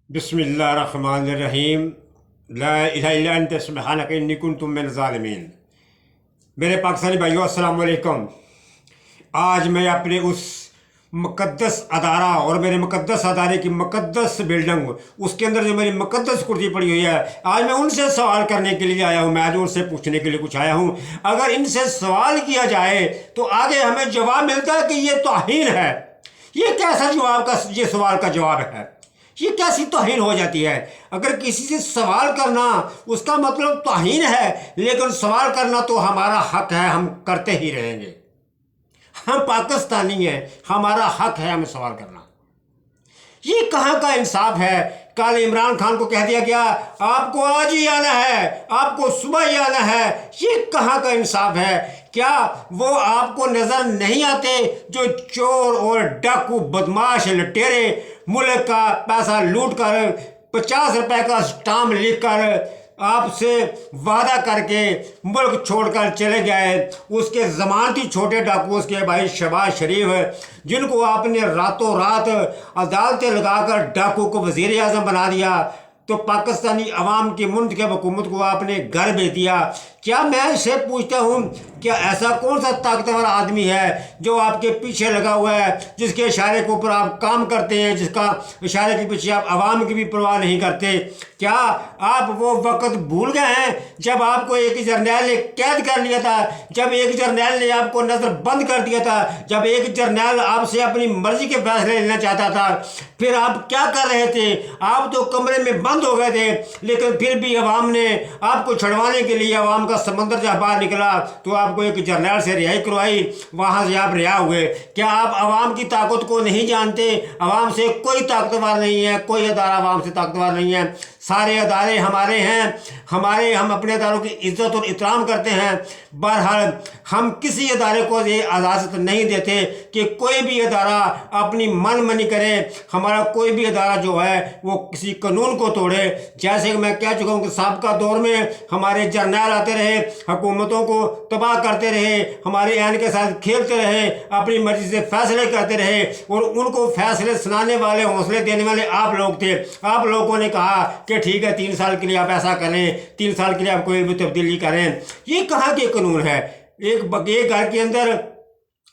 बिस्मिल्लाहिर्रहमानिर्रहीम ला इलाहा इल्ला अंता सुब्हानका इन्नी कुन्तु मिनज़ ज़ालिमीन। मेरे पाकिस्तानी भाइयों, अस्सलाम वालेकुम। आज मैं अपने उस मुक़द्दस अदारा और मेरे मुक़द्दस अदारे की मुक़द्दस बिल्डिंग, उसके अंदर जो मेरी मुक़द्दस कुर्सी पड़ी हुई है, आज मैं उनसे सवाल करने के लिए आया हूँ। मैं आज उनसे पूछने के लिए कुछ आया हूँ। अगर इनसे सवाल किया जाए तो आगे हमें जवाब मिलता है कि ये तौहीन है। ये कैसा जवाब का, ये सवाल का जवाब है? ये कैसी तौहीन हो जाती है? अगर किसी से सवाल करना उसका मतलब तौहीन है, लेकिन सवाल करना तो हमारा हक है, हम करते ही रहेंगे। हम पाकिस्तानी हैं, हमारा हक है हमें सवाल करना। ये कहाँ का इंसाफ है? कल इमरान खान को कह दिया गया आपको आज ही आना है, आपको सुबह ही आना है। ये कहाँ का इंसाफ है? क्या वो आपको नज़र नहीं आते जो चोर और डाकू बदमाश लुटेरे मुल्क का पैसा लूट कर 50 रुपए का स्टाम्प लिख कर आपसे वादा करके मुल्क छोड़कर चले गए? उसके ज़मानती छोटे डाकू, उसके भाई शहबाज शरीफ, जिनको आपने रातों रात अदालतें लगाकर डाकू को वज़ीर आज़म बना दिया, तो पाकिस्तानी अवाम की मुंतखब हुकूमत को आपने घर भेज दिया। क्या मैं इससे पूछता हूँ, क्या ऐसा कौन सा ताकतवर आदमी है जो आपके पीछे लगा हुआ है, जिसके इशारे के ऊपर आप काम करते हैं, जिसका इशारे के पीछे आप आवाम की भी परवाह नहीं करते? क्या आप वो वक्त भूल गए हैं जब आपको एक जर्नैल ने कैद कर लिया था, जब एक जर्नैल ने आपको नज़र बंद कर दिया था, जब एक जर्नैल आपसे अपनी मर्जी के फैसले लेना चाहता था? फिर आप क्या कर रहे थे? आप तो कमरे में बंद हो गए थे, लेकिन फिर भी अवाम ने आपको छुड़वाने के लिए, अवाम का समंदर जब बाहर निकला तो आपको एक जर्नैल से रिहाई करवाई, वहाँ से आप रिहा हुए। क्या आप अवाम की ताकत को नहीं जानते? अवाम से कोई ताकतवर नहीं है, कोई अदारा अवाम से ताकतवर नहीं है। सारे अदारे हमारे हैं, हम अपने अदारों की इज़्ज़त और इहतराम करते हैं। बहरहाल हम किसी अदारे को ये इजाज़त नहीं देते कि कोई भी अदारा अपनी मन मनी करे। हमारा कोई भी अदारा जो है वो किसी कानून को तोड़े। जैसे कि मैं कह चुका हूँ कि साबका दौर में हमारे जर्नैल आते रहे, हुकूमतों को तबाह करते रहे, हमारे ऐन के साथ खेलते रहे, अपनी मर्जी से फैसले करते रहे, और उनको फैसले सुनाने वाले, हौसले देने वाले आप लोग थे। आप लोगों ने कहा कि ठीक है 3 साल के लिए आप ऐसा करें, 3 साल के लिए आप कोई भी तब्दीली करें। ये कहाँ के कानून है? एक घर के अंदर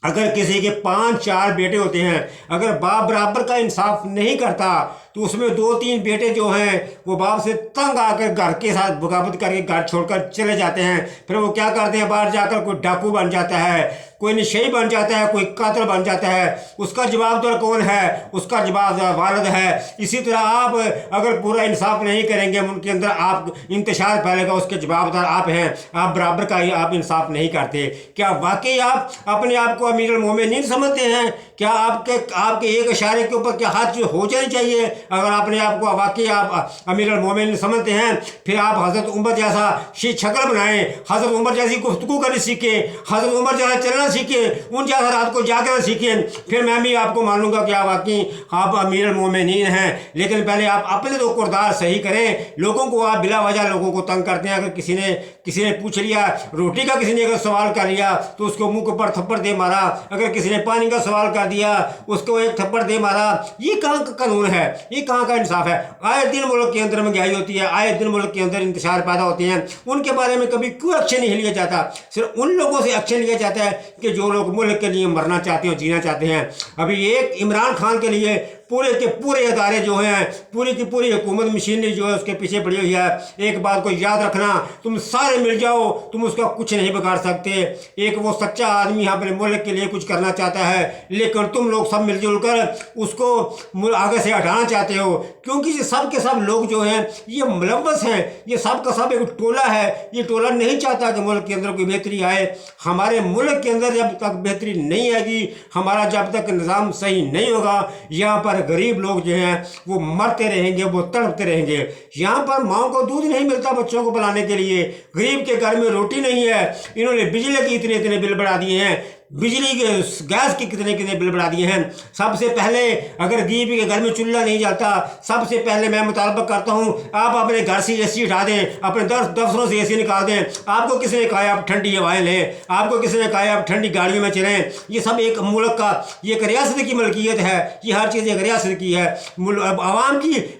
अगर किसी के 5-4 बेटे होते हैं, अगर बाप बराबर का इंसाफ नहीं करता तो उसमें 2-3 बेटे जो हैं वो बाप से तंग आकर घर के साथ बगावत करके घर छोड़कर चले जाते हैं। फिर वो क्या करते हैं, बाहर जाकर कोई डाकू बन जाता है, कोई नशेई बन जाता है, कोई कातिल बन जाता है। उसका जवाबदार कौन है? उसका जवाबदार वालिद है। इसी तरह आप अगर पूरा इंसाफ नहीं करेंगे, उनके अंदर आप इंतशार फैलेगा, उसके जवाबदार आप हैं। आप बराबर का ही आप इंसाफ नहीं करते। क्या वाकई आप अपने आप को अमीरुल मोमिनीन समझते हैं? क्या आपके एक इशारे के ऊपर क्या हाथ हो जानी चाहिए? अगर अपने आप को वाकई आप अमीरुल मोमिनीन समझते हैं, फिर आप हज़रत उमर जैसा शक्ल बनाएं, हज़रत उमर जैसी गुफ्तगू करनी सीखें, हज़रत उमर जैसा चलना सीखें, उन जैसा रात को जाकर सीखें। फिर मैं भी आपको मानूंगा कि आप वाकई आप अमीरुल मोमिनीन हैं। लेकिन पहले आप अपने तो किरदार सही करें। लोगों को आप बिला वजह लोगों को तंग करते हैं। अगर किसी ने पूछ लिया रोटी का, किसी ने अगर सवाल कर लिया तो उसको मुंह के ऊपर थप्पड़ दे मारा। अगर किसी ने पानी का सवाल कर दिया उसको एक थप्पड़ दे मारा। ये कहाँ का कानून है? ये कहाँ का इंसाफ है? आए दिन मुल्क के अंदर महंगाई होती है, आए दिन मुल्क के अंदर इंतशार पैदा होते हैं। उनके बारे में कभी क्यों एक्शन नहीं लिया जाता? सिर्फ उन लोगों से एक्शन लिया जाता है कि जो लोग मुल्क के लिए मरना चाहते हैं, जीना चाहते हैं। अभी एक इमरान खान के लिए पूरे के पूरे अदारे जो हैं, पूरी की पूरी हुकूमत मशीनरी जो है उसके पीछे पड़ी हुई है। एक बात को याद रखना, तुम सारे मिल जाओ, तुम उसका कुछ नहीं बिगाड़ सकते। एक वो सच्चा आदमी अपने मुल्क के लिए कुछ करना चाहता है, लेकिन तुम लोग सब मिलजुल कर उसको आगे से हटाना चाहते हो, क्योंकि ये सब के सब लोग जो हैं ये मुलव्वस हैं। ये सब का सब एक टोला है। ये टोला नहीं चाहता कि मुल्क के अंदर कोई बेहतरी आए। हमारे मुल्क के अंदर जब तक बेहतरी नहीं आएगी, हमारा जब तक निज़ाम सही नहीं होगा, यहाँ पर गरीब लोग जो हैं वो मरते रहेंगे, वो तड़पते रहेंगे। यहाँ पर माँ को दूध नहीं मिलता बच्चों को पिलाने के लिए, गरीब के घर में रोटी नहीं है। इन्होंने बिजली के इतने बिल बढ़ा दिए हैं बिजली के गैस के कितने कितने बिल बढ़ा दिए हैं। सबसे पहले अगर गरीब के घर में चूल्हा नहीं जलता, सबसे पहले मैं मुतालबा करता हूँ आप अपने घर से एसी हटा दें, अपने दफ्तरों से एसी निकाल दें। आपको किसी ने कहा आप ठंडी हवाएं लें, आपको किसी ने कहा आप ठंडी गाड़ियों में चलें। ये सब एक मुल्क का, ये एक रियासत की मलकियत है, ये हर चीज़ एक रियासत की है।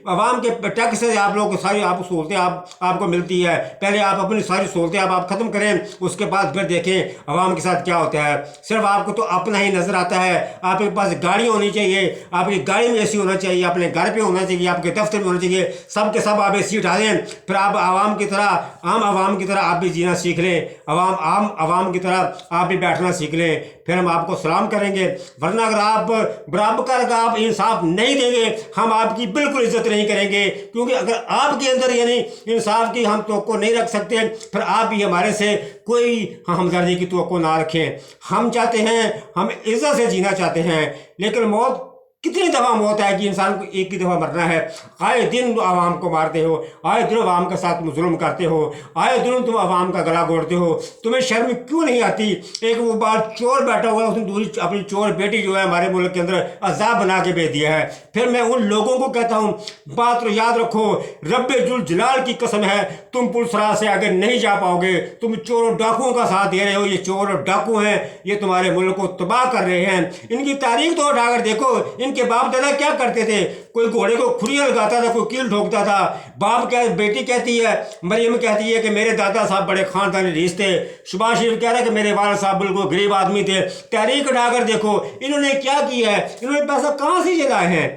आवाम के टैक्स से आप लोग सारी आप सहूलतें आपको मिलती है। पहले आप अपनी सारी सहूलतें आप ख़त्म करें, उसके बाद फिर देखें आवाम के साथ क्या होता है। सिर्फ आपको तो अपना ही नज़र आता है। आपके पास गाड़ी होनी चाहिए, आपकी गाड़ी में एसी होना चाहिए, अपने घर पे होना चाहिए, आपके दफ्तर में होना चाहिए, सब के सब आप एसी उठा दें। फिर आप आम आवाम की तरह आप भी जीना सीख लें, आवाम की तरह आप भी बैठना सीख लें, फिर हम आपको सलाम करेंगे। वरना अगर आप बराबर का आप इंसाफ नहीं देंगे, हम आपकी बिल्कुल इज्जत नहीं करेंगे। क्योंकि अगर आपके अंदर यानी इंसाफ की हम तवक्को नहीं रख सकते, फिर आप भी हमारे से कोई हमदर्दी की तवक्को ना रखें। हम चाहते हैं, हम इज्जत से जीना चाहते हैं, लेकिन मौत कितनी दफ़ा मौत है कि इंसान को एक ही दफ़ा मरना है। आए दिन आवाम को मारते हो, आए दिन आवाम के साथ जुल्म करते हो, आए दिन तुम आवाम का गला घोटते हो। तुम्हें शर्म क्यों नहीं आती? एक वो बात चोर बैठा हुआ है, उसने दूसरी अपनी चोर बेटी जो है हमारे मुल्क के अंदर अजाब बना के भेज दिया है। फिर मैं उन लोगों को कहता हूँ, बात तो याद रखो, रब्बे जुल जलाल की कसम है, तुम पुलिस राह से आगे नहीं जा पाओगे। तुम चोरों डाकुओं का साथ दे रहे हो। ये चोर और डाकू हैं, ये तुम्हारे मुल्क को तबाह कर रहे हैं। इनकी तारीख तो उठाकर देखो, के बाप दादा क्या करते थे। कोई घोड़े को खुरियां लगाता था, कोई कील ठोकता था। बेटी कहती है, मरियम कहती है कि मेरे दादा साहब बड़े खानदानी रीस थे। शबाज शरीफ कह रहा है कि मेरे वालिद साहब बिल्कुल गरीब आदमी थे। तारीख उठाकर देखो इन्होंने क्या किया है। इन्होंने पैसा कहाँ से जलाए हैं?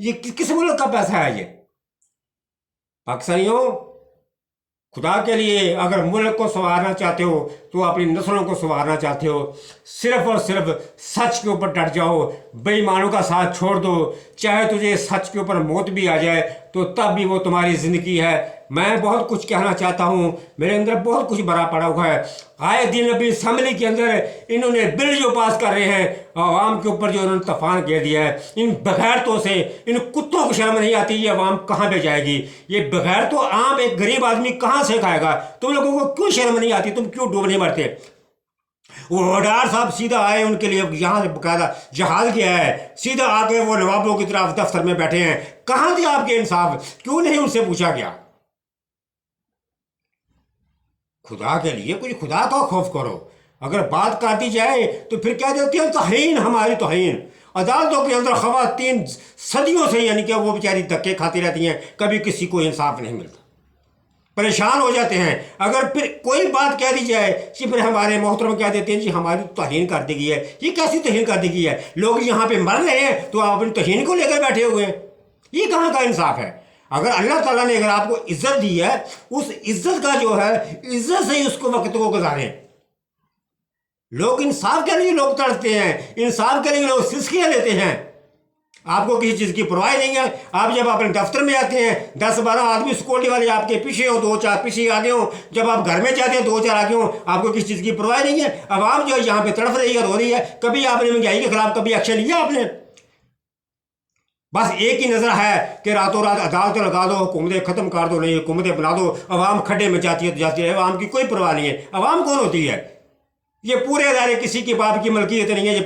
ये किस मुल्क का पैसा है? ये पाकिस्तानियों, खुदा के लिए अगर मुल्क को संवारना चाहते हो तो अपनी नस्लों को संवारना चाहते हो, सिर्फ और सिर्फ सच के ऊपर डट जाओ, बेईमानों का साथ छोड़ दो। चाहे तुझे सच के ऊपर मौत भी आ जाए तो तब भी वो तुम्हारी ज़िंदगी है। मैं बहुत कुछ कहना चाहता हूँ, मेरे अंदर बहुत कुछ भरा पड़ा हुआ है। आए दिन अभी असम्बली के अंदर इन्होंने बिल जो पास कर रहे हैं आवाम के ऊपर, जो उन्होंने तूफान कह दिया है, इन बगैरतों से, इन कुत्तों को शर्म नहीं आती। ये आवाम कहाँ पे जाएगी? ये बगैर तो आम एक गरीब आदमी कहाँ से खाएगा? तुम लोगों को क्यों शर्म नहीं आती? तुम क्यों डूब नहीं मरते? वो वडार साहब सीधा आए, उनके लिए यहाँ से बकायदा जहाज गया है, सीधा आके वो नवाबों की तरफ दफ्तर में बैठे हैं। कहाँ थे आपके इंसाफ? क्यों नहीं उनसे पूछा गया? खुदा के लिए कुछ खुदा का खौफ करो। अगर बात काटी जाए तो फिर क्या देती है? तौहीन, हमारी तौहीन। अदालतों के अंदर ख़वातीन सदियों से यानी कि वो बेचारी धक्के खाती रहती हैं, कभी किसी को इंसाफ नहीं मिलता, परेशान हो जाते हैं। अगर फिर कोई बात कह दी जाए कि फिर हमारे मोहतरम कह देते हैं जी हमारी तौहीन कर दी गई है। ये कैसी तौहीन कर दी गई है? लोग यहाँ पे मर रहे हैं तो आप अपनी तौहीन को लेकर बैठे हुए हैं। ये कहाँ का इंसाफ है? अगर अल्लाह ताला ने अगर आपको इज्जत दी है, उस इज्जत का जो है, इज्जत से ही उसको वक्त को गुजारें। लोग इंसाफ के लिए लोग तड़पते हैं, इंसाफ के लिए लोग सिसकियाँ लेते हैं। आपको किसी चीज़ की परवाह नहीं है। आप जब अपने दफ्तर में आते हैं 10-12 आदमी सिक्योरिटी वाले आपके पीछे हो, 2-4 पीछे आगे हो। जब आप घर में जाते हैं 2-4 आगे हो, आपको किसी चीज़ की परवाह नहीं है। आवाम जो है यहाँ पे तड़प रही है, रो रही है। कभी आपने महंगाई के खिलाफ कभी एक्शन लिया आपने? बस एक ही नज़र है कि रातों रात अदालतें लगा दो, हुकूमतें ख़त्म कर दो, नहीं हुकूमतें बना दो। आवाम खड्डे में जाती है तो जाती है, आवाम की कोई परवाह नहीं है। आवाम कौन होती है? ये पूरे अदारे किसी के बाप की मलकियत नहीं है। ये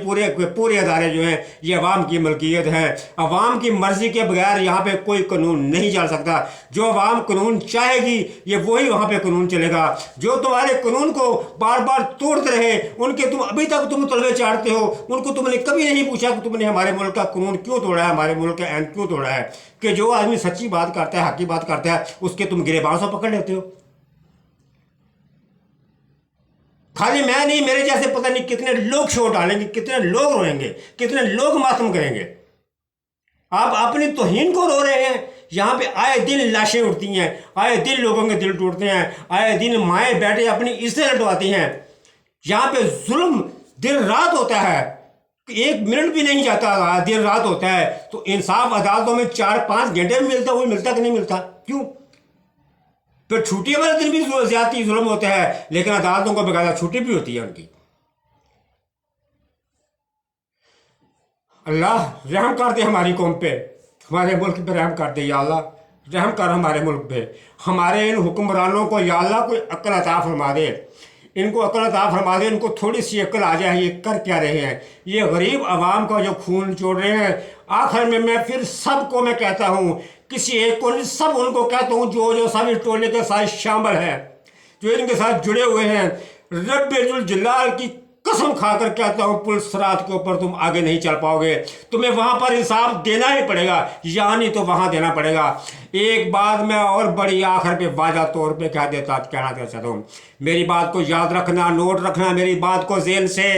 पूरे अदारे जो हैं ये अवाम की मलकियत है। अवाम की मर्ज़ी के बगैर यहाँ पे कोई कानून नहीं चल सकता। जो अवाम कानून चाहेगी ये वही वहाँ पे कानून चलेगा। जो तुम्हारे कानून को बार बार तोड़ते रहे, उनके तुम अभी तक तुम तलवे चाटते हो। उनको तुमने कभी नहीं पूछा कि तुमने हमारे मुल्क का कानून क्यों तोड़ा है, हमारे मुल्क का ऐन क्यों तोड़ा है। कि जो आदमी सच्ची बात करता है, हक़ की बात करता है, उसके तुम गिरेबान से पकड़ लेते हो। खाली मैं नहीं, मेरे जैसे पता नहीं कितने लोग शोर डालेंगे, कितने लोग रोएंगे, कितने लोग मातम करेंगे। आप अपनी तौहीन को रो रहे हैं। यहाँ पे आए दिन लाशें उठती हैं, आए दिन लोगों के दिल टूटते हैं, आए दिन माएँ बैठे अपनी इज्जत लटवाती हैं। यहाँ पे जुल्म दिन रात होता है, 1 मिनट भी नहीं जाता, दिन रात होता है। तो इंसाफ अदालतों में 4-5 घंटे में मिलता, वो मिलता कि नहीं मिलता? क्यों? फिर छुट्टी वाले दिन भी ज्यादती जुल्म होता है, लेकिन अदालतों को बकायदा छुट्टी भी होती है उनकी। अल्लाह रहम कर दे हमारी कौम पे, हमारे मुल्क पे रहम कर दे या अल्लाह, रहम कर हमारे मुल्क पे। हमारे इन हुक्मरानों को या अल्लाह कोई अक्ल अता फरमा दे। इनको अकल अता फरमा दे, इनको थोड़ी सी अकल आ जाए, ये कर क्या रहे हैं, ये गरीब आवाम का जो खून चोड़ रहे हैं। आखिर में मैं फिर सबको मैं कहता हूँ, किसी एक को नहीं, सब उनको कहता हूँ जो जो सब इस टोले के साथ शामिल है, जो इनके साथ जुड़े हुए हैं। रब्बुल जलाल की कसम खाकर कहता हूँ, पुलिस रात के ऊपर तुम आगे नहीं चल पाओगे, तुम्हें वहां पर इंसाफ देना ही पड़ेगा, या नहीं तो वहां देना पड़ेगा। एक बात मैं और बड़ी आखिर पे वादा तौर पे कहना चाहता हूँ, मेरी बात को याद रखना, नोट रखना, मेरी बात को ज़हन से,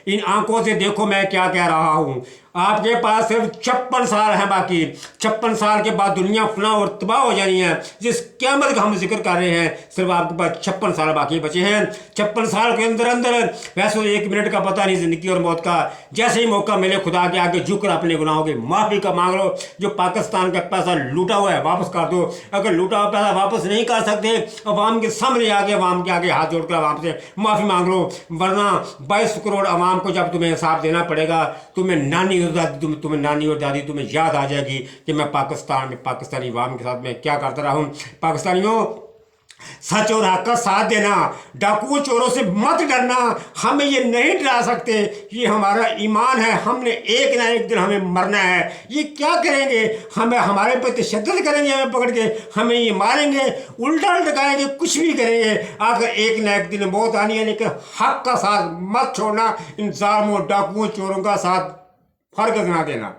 इन आंखों से देखो मैं क्या कह रहा हूँ। आपके पास सिर्फ 56 साल हैं बाकी। 56 साल के बाद दुनिया फना और तबाह हो जानी है। जिस क़यामत का हम जिक्र कर रहे हैं, सिर्फ आपके पास 56 साल बाकी बचे हैं। 56 साल के अंदर अंदर वैसे 1 मिनट का पता नहीं ज़िंदगी और मौत का। जैसे ही मौका मिले खुदा के आगे झुककर अपने गुनाहों की माफ़ी का मांग लो। जो पाकिस्तान का पैसा लूटा हुआ है वापस कर दो। अगर लूटा हुआ पैसा वापस नहीं कर सकते, अवाम के सामने आगे, अवाम के आगे हाथ जोड़कर अवाम से माफ़ी मांग लो, वरना 22 करोड़ अवाम को जब तुम्हें हिसाब देना पड़ेगा, तुम्हें नानी और दादी तुम्हें याद आ जाएगी कि मैं पाकिस्तान में पाकिस्तानी अवाम के साथ में क्या करता रहा हूँ। पाकिस्तानियों, सच और हक का साथ देना, डाकुओं चोरों से मत डरना। हमें ये नहीं डरा सकते, ये हमारा ईमान है, हमने एक ना एक दिन हमें मरना है। ये क्या करेंगे, हमें हमारे पर तशद्दुद करेंगे, हमें पकड़ के हमें ये मारेंगे, उल्टा लटकाएंगे, कुछ भी करेंगे। आखिर एक ना एक दिन मौत आनी है, लेकिन हक का साथ मत छोड़ना। इन जालिमों, डाकुओं, चोरों का साथ हरगिज़ ना देना।